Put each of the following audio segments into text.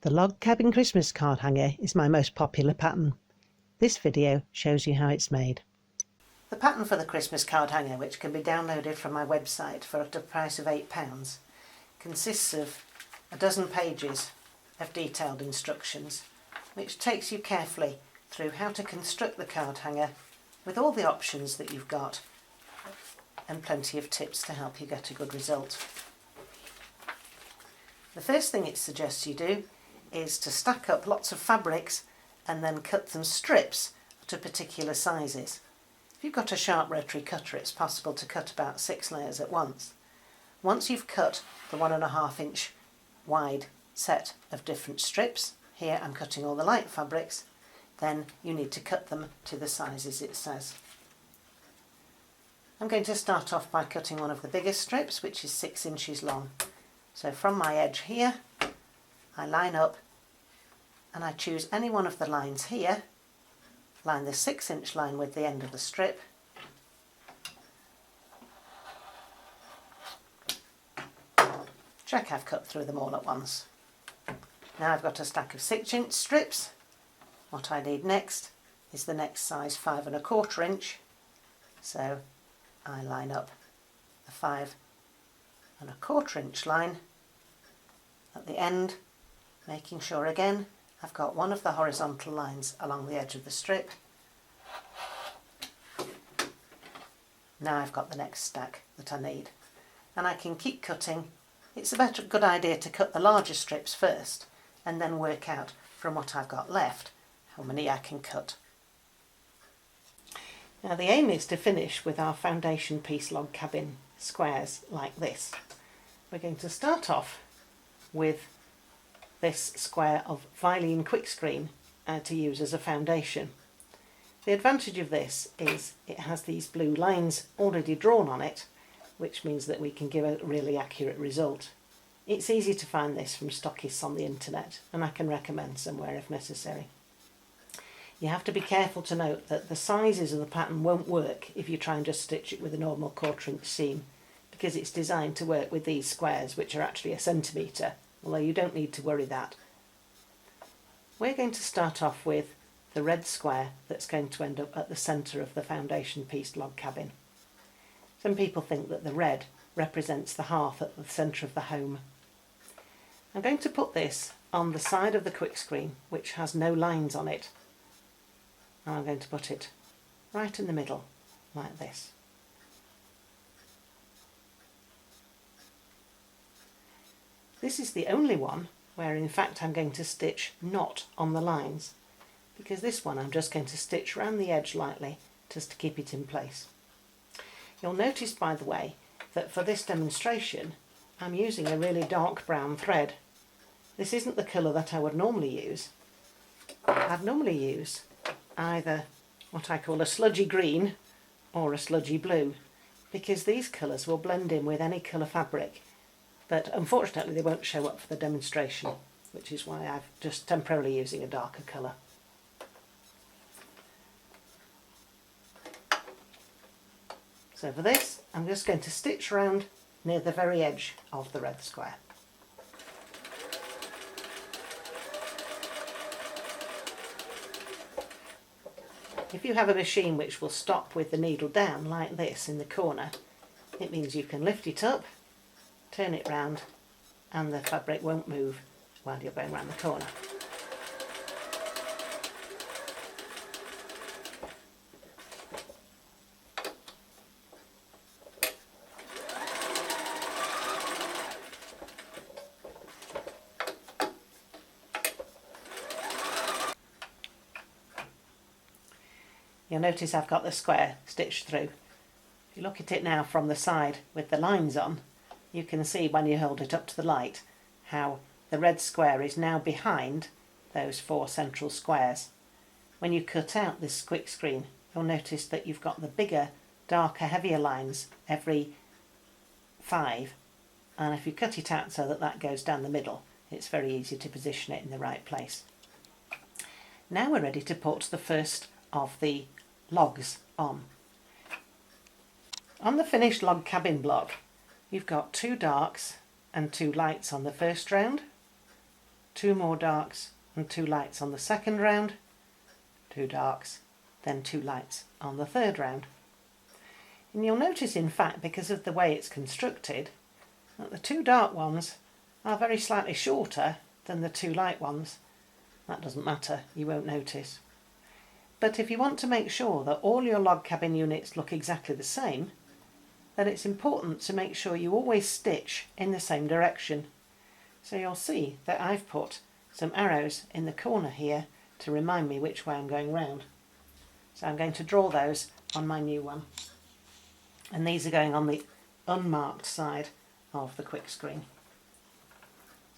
The log cabin Christmas card hanger is my most popular pattern. This video shows you how it's made. The pattern for the Christmas card hanger, which can be downloaded from my website for at a price of £8, consists of a dozen pages of detailed instructions, which takes you carefully through how to construct the card hanger with all the options that you've got and plenty of tips to help you get a good result. The first thing it suggests you do is to stack up lots of fabrics and then cut them strips to particular sizes. If you've got a sharp rotary cutter, it's possible to cut about 6 layers at once. Once you've cut the 1.5 inch wide set of different strips, here I'm cutting all the light fabrics, then you need to cut them to the sizes it says. I'm going to start off by cutting one of the biggest strips, which is 6 inches long. So from my edge here, I line up and I choose any one of the lines here, line the 6-inch line with the end of the strip, check I've cut through them all at once. Now I've got a stack of 6-inch strips. What I need next is the next size 5.25 inch, so I line up the 5.25 inch line at the end, making sure again I've got one of the horizontal lines along the edge of the strip. Now I've got the next stack that I need, and I can keep cutting. It's a good idea to cut the larger strips first and then work out from what I've got left how many I can cut. Now the aim is to finish with our foundation piece log cabin squares like this. We're going to start off with this square of Vilene quick screen to use as a foundation. The advantage of this is it has these blue lines already drawn on it, which means that we can give a really accurate result. It's easy to find this from stockists on the internet, and I can recommend somewhere if necessary. You have to be careful to note that the sizes of the pattern won't work if you try and just stitch it with a normal 1/4 inch seam, because it's designed to work with these squares, which are actually 1 centimetre, although you don't need to worry that. We're going to start off with the red square that's going to end up at the centre of the foundation piece log cabin. Some people think that the red represents the hearth at the centre of the home. I'm going to put this on the side of the quick screen, which has no lines on it. And I'm going to put it right in the middle, like this. This is the only one where in fact I'm going to stitch not on the lines, because this one I'm just going to stitch around the edge lightly just to keep it in place. You'll notice, by the way, that for this demonstration I'm using a really dark brown thread. This isn't the colour that I would normally use. I'd normally use either what I call a sludgy green or a sludgy blue, because these colours will blend in with any colour fabric, but unfortunately they won't show up for the demonstration, which is why I'm just temporarily using a darker colour. So for this I'm just going to stitch around near the very edge of the red square. If you have a machine which will stop with the needle down like this in the corner, it means you can lift it up, turn it round, and the fabric won't move while you're going round the corner. You'll notice I've got the square stitched through. If you look at it now from the side with the lines on, you can see when you hold it up to the light how the red square is now behind those 4 central squares. When you cut out this quick screen, you'll notice that you've got the bigger, darker, heavier lines every 5, and if you cut it out so that that goes down the middle, it's very easy to position it in the right place. Now we're ready to put the first of the logs on. On the finished log cabin block, you've got 2 darks and 2 lights on the first round, 2 more darks and 2 lights on the second round, 2 darks, then 2 lights on the third round. And you'll notice, in fact, because of the way it's constructed, that the 2 dark ones are very slightly shorter than the 2 light ones. That doesn't matter, you won't notice. But if you want to make sure that all your log cabin units look exactly the same, then it's important to make sure you always stitch in the same direction. So you'll see that I've put some arrows in the corner here to remind me which way I'm going round. So I'm going to draw those on my new one. And these are going on the unmarked side of the quick screen.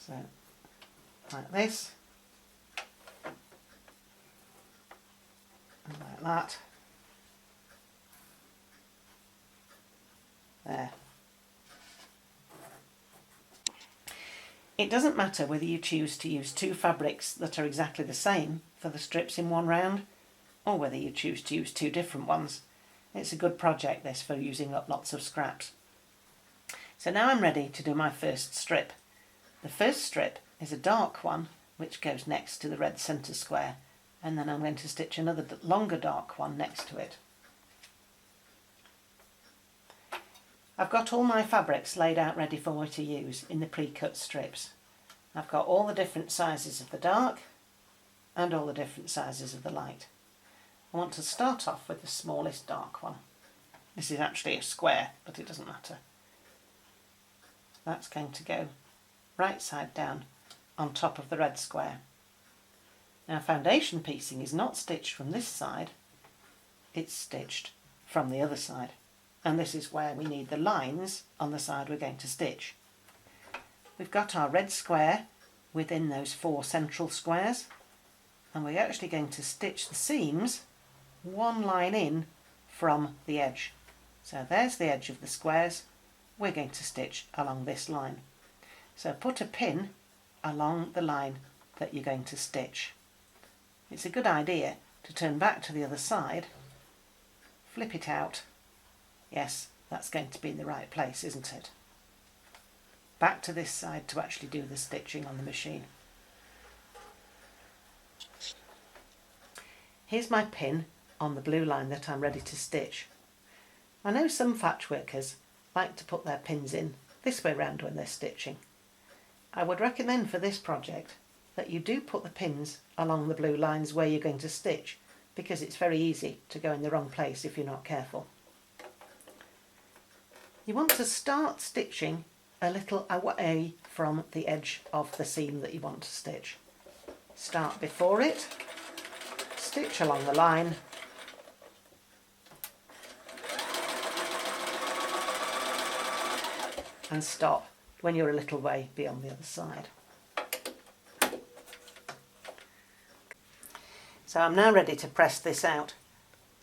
So like this, and like that. There. It doesn't matter whether you choose to use 2 fabrics that are exactly the same for the strips in one round, or whether you choose to use 2 different ones. It's a good project, this, for using up lots of scraps. So now I'm ready to do my first strip. The first strip is a dark one which goes next to the red centre square, and then I'm going to stitch another longer dark one next to it. I've got all my fabrics laid out ready for me to use in the pre-cut strips. I've got all the different sizes of the dark and all the different sizes of the light. I want to start off with the smallest dark one. This is actually a square, but it doesn't matter. That's going to go right side down on top of the red square. Now, foundation piecing is not stitched from this side, it's stitched from the other side. And this is where we need the lines on the side we're going to stitch. We've got our red square within those 4 central squares, and we're actually going to stitch the seams 1 line in from the edge. So there's the edge of the squares. We're going to stitch along this line. So put a pin along the line that you're going to stitch. It's a good idea to turn back to the other side, flip it out. Yes, that's going to be in the right place, isn't it? Back to this side to actually do the stitching on the machine. Here's my pin on the blue line that I'm ready to stitch. I know some patchworkers like to put their pins in this way round when they're stitching. I would recommend for this project that you do put the pins along the blue lines where you're going to stitch, because it's very easy to go in the wrong place if you're not careful. You want to start stitching a little away from the edge of the seam that you want to stitch. Start before it, stitch along the line, and stop when you're a little way beyond the other side. So I'm now ready to press this out.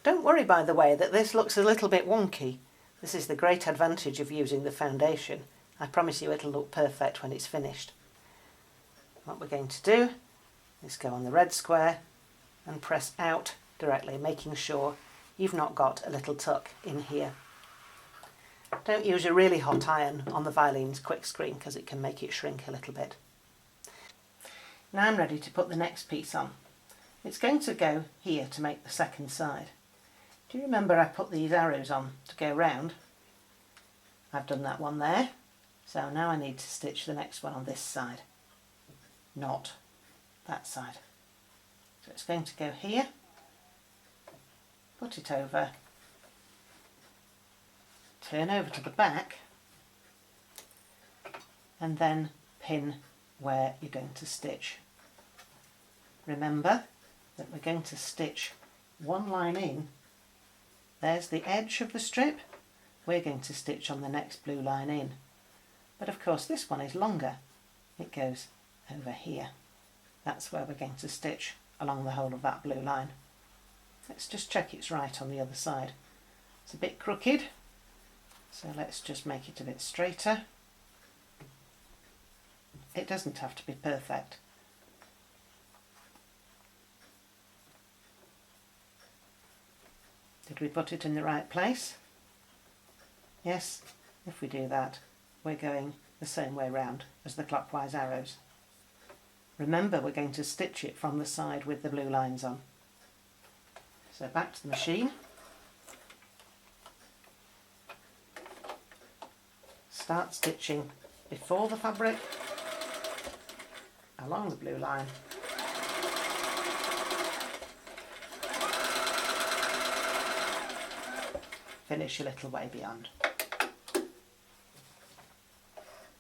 Don't worry, by the way, that this looks a little bit wonky. This is the great advantage of using the foundation. I promise you it'll look perfect when it's finished. What we're going to do is go on the red square and press out directly, making sure you've not got a little tuck in here. Don't use a really hot iron on the Vylene's quick screen because it can make it shrink a little bit. Now I'm ready to put the next piece on. It's going to go here to make the second side. Do you remember I put these arrows on to go round? I've done that one there, so now I need to stitch the next one on this side, not that side. So it's going to go here, put it over, turn over to the back, and then pin where you're going to stitch. Remember that we're going to stitch 1 line in. There's the edge of the strip. We're going to stitch on the next blue line in. But of course this one is longer. It goes over here. That's where we're going to stitch along the whole of that blue line. Let's just check it's right on the other side. It's a bit crooked, so let's just make it a bit straighter. It doesn't have to be perfect. Did we put it in the right place? Yes, if we do that, we're going the same way round as the clockwise arrows. Remember, we're going to stitch it from the side with the blue lines on. So back to the machine. Start stitching before the fabric, along the blue line. Finish a little way beyond.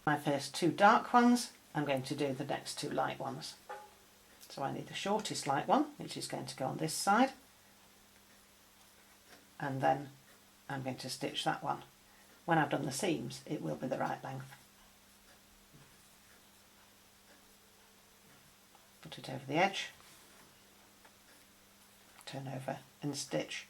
My first two dark ones, I'm going to do the next two light ones. So I need the shortest light one, which is going to go on this side, and then I'm going to stitch that one. When I've done the seams, it will be the right length. Put it over the edge, turn over and stitch.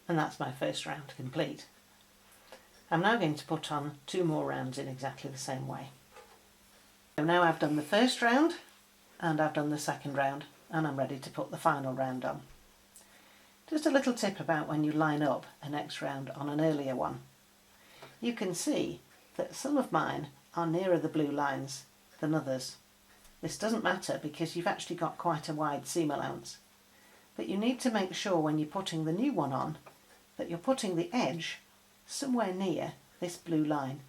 And that's my first round complete. I'm now going to put on two more rounds in exactly the same way. So now I've done the first round and I've done the second round, and I'm ready to put the final round on. Just a little tip about when you line up a next round on an earlier one. You can see that some of mine are nearer the blue lines than others. This doesn't matter because you've actually got quite a wide seam allowance. But you need to make sure when you're putting the new one on that you're putting the edge somewhere near this blue line.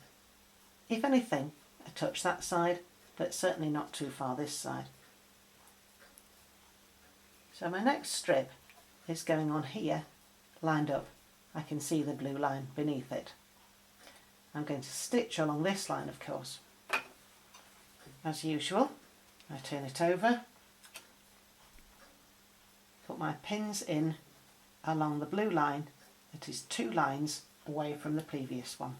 If anything, a touch that side, but certainly not too far this side. So my next strip is going on here, lined up. I can see the blue line beneath it. I'm going to stitch along this line, of course. As usual, I turn it over, put my pins in along the blue line that is 2 lines away from the previous one.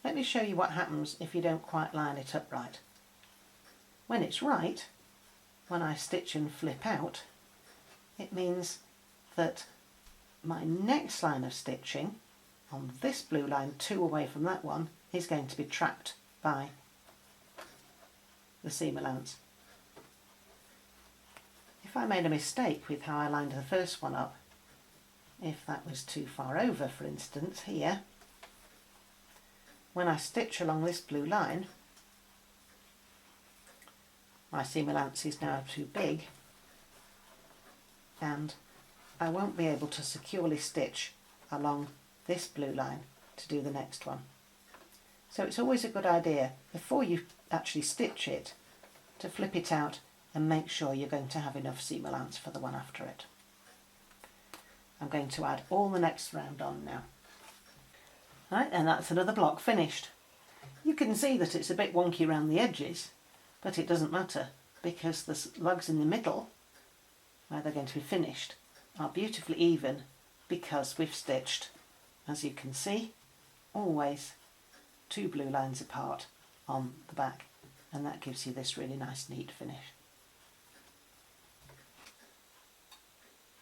Let me show you what happens if you don't quite line it up right. When it's right, when I stitch and flip out, it means that my next line of stitching on this blue line 2 away from that one is going to be trapped by the seam allowance. If I made a mistake with how I lined the first one up, if that was too far over, for instance, here, when I stitch along this blue line, my seam allowance is now too big and I won't be able to securely stitch along this blue line to do the next one. So it's always a good idea, before you actually stitch it, to flip it out and make sure you're going to have enough seam allowance for the one after it. I'm going to add all the next round on now. Right, and that's another block finished. You can see that it's a bit wonky around the edges, but it doesn't matter because the lugs in the middle, where they're going to be finished, are beautifully even because we've stitched, as you can see, always 2 blue lines apart on the back, and that gives you this really nice neat finish.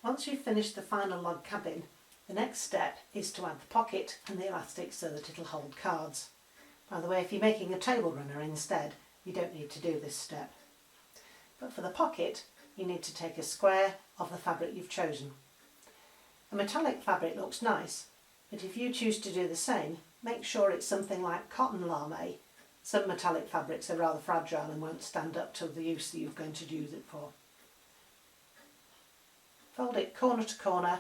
Once you've finished the final log cabin, the next step is to add the pocket and the elastic so that it'll hold cards. By the way, if you're making a table runner instead, you don't need to do this step. But for the pocket, you need to take a square of the fabric you've chosen. A metallic fabric looks nice, but if you choose to do the same, make sure it's something like cotton lame. Some metallic fabrics are rather fragile and won't stand up to the use that you're going to use it for. Fold it corner to corner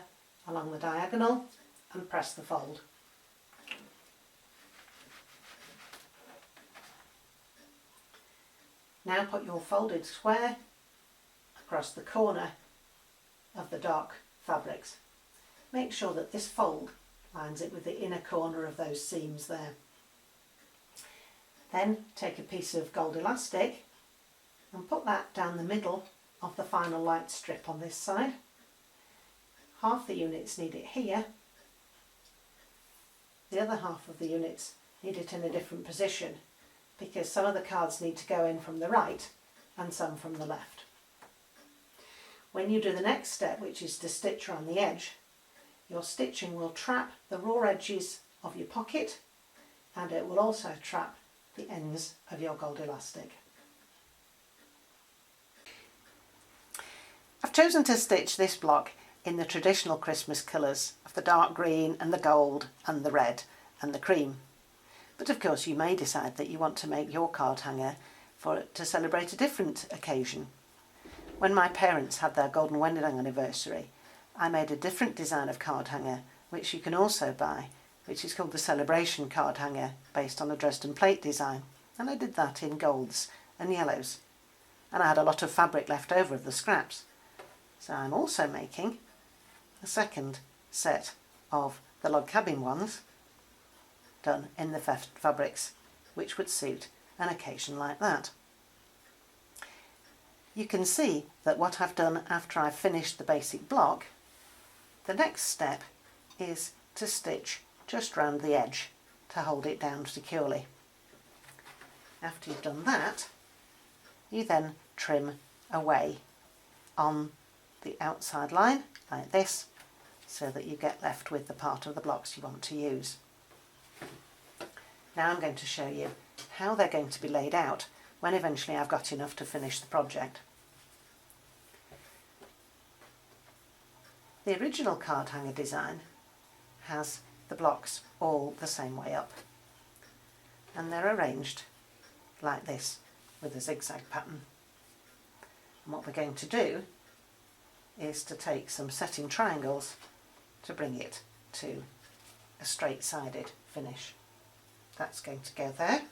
along the diagonal and press the fold. Now put your folded square across the corner of the dark fabrics. Make sure that this fold lines it with the inner corner of those seams there. Then take a piece of gold elastic and put that down the middle of the final light strip on this side. Half the units need it here, the other half of the units need it in a different position because some of the cards need to go in from the right and some from the left. When you do the next step, which is to stitch around the edge, your stitching will trap the raw edges of your pocket and it will also trap the ends of your gold elastic. I've chosen to stitch this block in the traditional Christmas colours of the dark green and the gold and the red and the cream. But of course you may decide that you want to make your card hanger to celebrate a different occasion. When my parents had their golden wedding anniversary, I made a different design of card hanger which you can also buy, which is called the Celebration card hanger based on a Dresden plate design, and I did that in golds and yellows, and I had a lot of fabric left over of the scraps. So I'm also making a second set of the log cabin ones done in the fabrics which would suit an occasion like that. You can see that what I've done after I've finished the basic block, the next step is to stitch just round the edge to hold it down securely. After you've done that, you then trim away on the outside line like this so that you get left with the part of the blocks you want to use. Now I'm going to show you how they're going to be laid out when eventually I've got enough to finish the project. The original card hanger design has the blocks all the same way up, and they're arranged like this with a zigzag pattern. And what we're going to do is to take some setting triangles to bring it to a straight-sided finish. That's going to go there,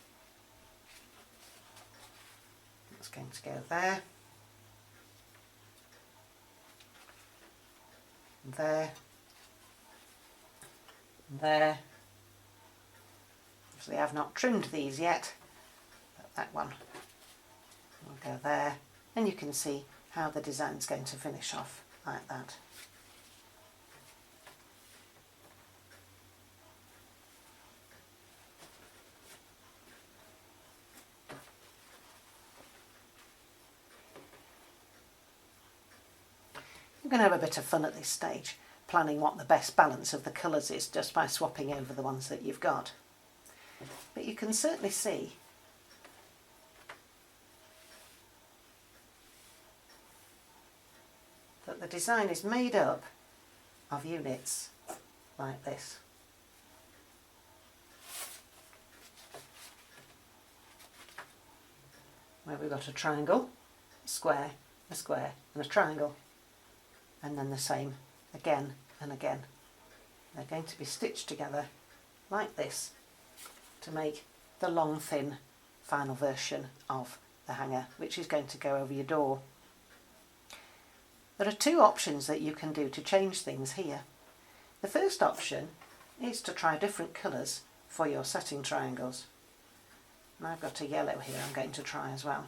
that's going to go there, and there, and there. Obviously I've not trimmed these yet, but that one will go there, and you can see how the design's going to finish off like that. We're going to have a bit of fun at this stage, planning what the best balance of the colours is just by swapping over the ones that you've got. But you can certainly see that the design is made up of units like this. Where we've got a triangle, a square, and a triangle. And then the same again and again. They're going to be stitched together like this to make the long thin final version of the hanger, which is going to go over your door. There are two options that you can do to change things here. The first option is to try different colours for your setting triangles. And I've got a yellow here I'm going to try as well.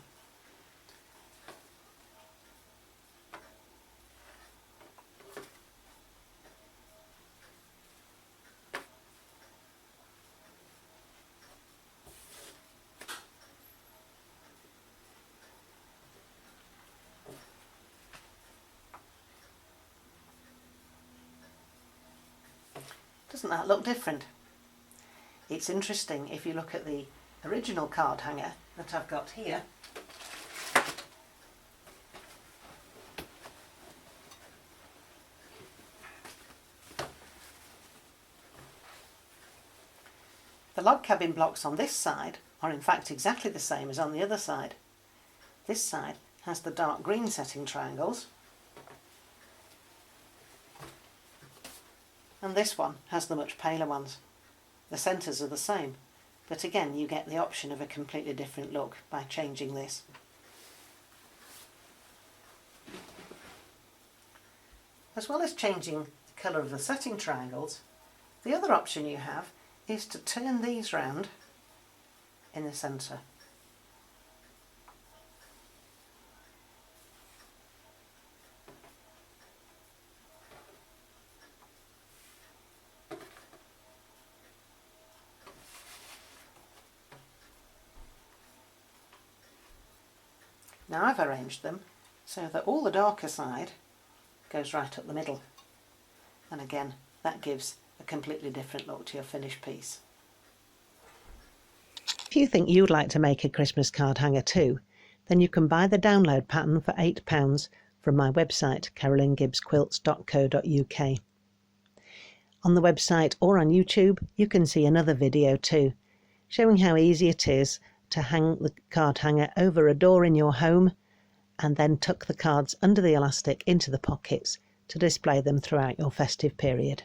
Doesn't that look different? It's interesting if you look at the original card hanger that I've got here. The log cabin blocks on this side are in fact exactly the same as on the other side. This side has the dark green setting triangles, and this one has the much paler ones. The centres are the same, but again you get the option of a completely different look by changing this. as well as changing the colour of the setting triangles, the other option you have is to turn these round in the centre. Now I've arranged them so that all the darker side goes right up the middle, and again that gives a completely different look to your finished piece. If you think you'd like to make a Christmas card hanger too, then you can buy the download pattern for £8 from my website carolyngibbsquilts.co.uk. On the website or on YouTube you can see another video too, showing how easy it is to hang the card hanger over a door in your home and then tuck the cards under the elastic into the pockets to display them throughout your festive period.